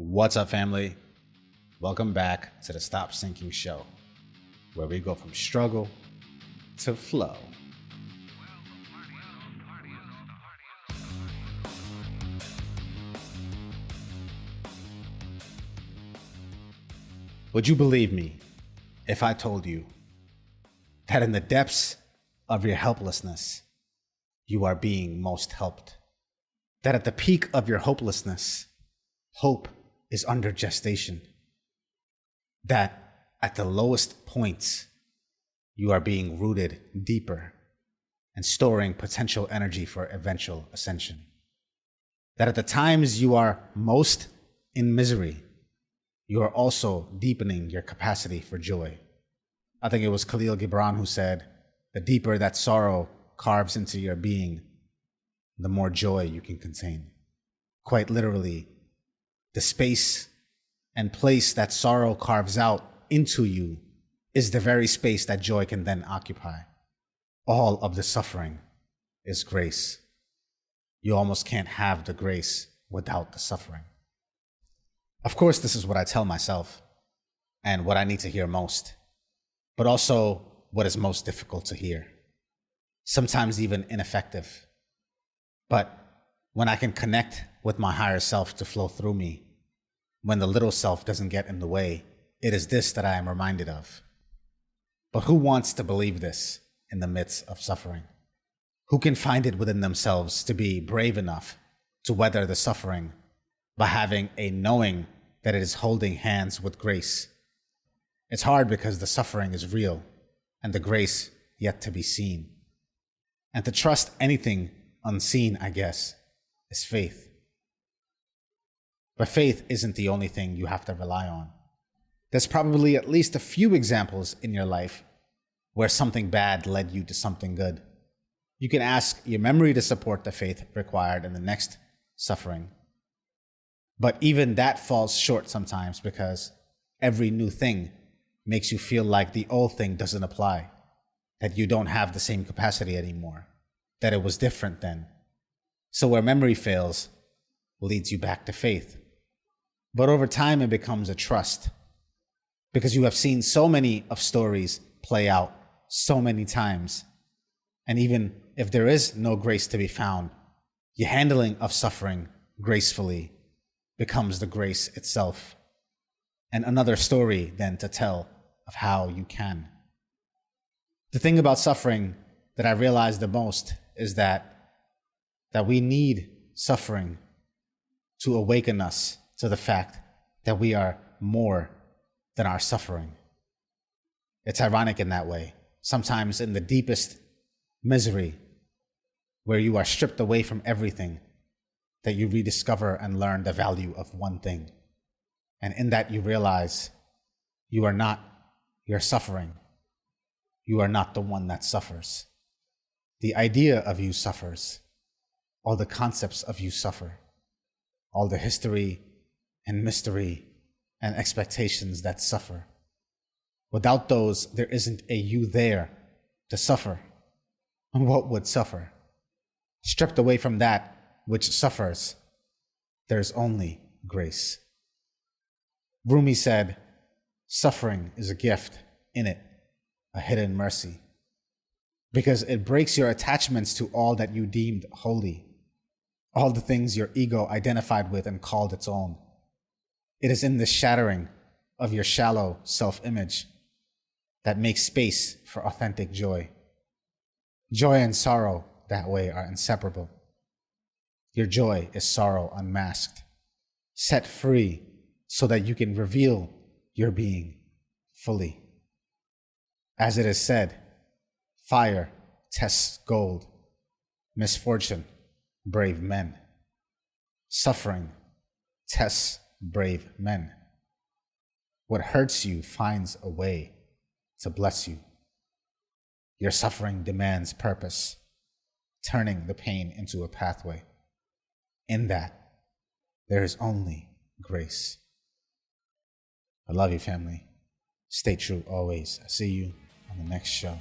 What's up, family? Welcome back to the Stop Sinking Show, where we go from struggle to flow. Would you believe me if I told you that in the depths of your helplessness, you are being most helped? That at the peak of your hopelessness, hope is under gestation. That at the lowest points, you are being rooted deeper and storing potential energy for eventual ascension. That at the times you are most in misery, you are also deepening your capacity for joy. I think it was Khalil Gibran who said, the deeper that sorrow carves into your being, the more joy you can contain. Quite literally, the space and place that sorrow carves out into you is the very space that joy can then occupy. All of the suffering is grace. You almost can't have the grace without the suffering. Of course, this is what I tell myself and what I need to hear most, but also what is most difficult to hear, sometimes even ineffective. But when I can connect with my higher self to flow through me, when the little self doesn't get in the way, it is this that I am reminded of. But who wants to believe this in the midst of suffering? Who can find it within themselves to be brave enough to weather the suffering by having a knowing that it is holding hands with grace? It's hard because the suffering is real and the grace yet to be seen. And to trust anything unseen, I guess, is faith. But faith isn't the only thing you have to rely on. There's probably at least a few examples in your life where something bad led you to something good. You can ask your memory to support the faith required in the next suffering. But even that falls short sometimes because every new thing makes you feel like the old thing doesn't apply, that you don't have the same capacity anymore, that it was different then. So where memory fails leads you back to faith. But over time, it becomes a trust because you have seen so many of stories play out so many times. And even if there is no grace to be found, your handling of suffering gracefully becomes the grace itself. And another story then to tell of how you can. The thing about suffering that I realize the most is that we need suffering to awaken us to the fact that we are more than our suffering. It's ironic in that way. Sometimes in the deepest misery, where you are stripped away from everything, that you rediscover and learn the value of one thing. And in that you realize you are not your suffering. You are not the one that suffers. The idea of you suffers. All the concepts of you suffer. All the history and mystery and expectations that suffer. Without those, there isn't a you there to suffer. And what would suffer? Stripped away from that which suffers, there's only grace. Rumi said, suffering is a gift, in it, a hidden mercy, because it breaks your attachments to all that you deemed holy, all the things your ego identified with and called its own. It is in the shattering of your shallow self-image that makes space for authentic joy. Joy and sorrow that way are inseparable. Your joy is sorrow unmasked, set free so that you can reveal your being fully. As it is said, fire tests gold, misfortune, brave men. Suffering tests brave men. What hurts you finds a way to bless you. Your suffering demands purpose, turning the pain into a pathway. In that, there is only grace. I love you, family. Stay true always. I see you on the next show.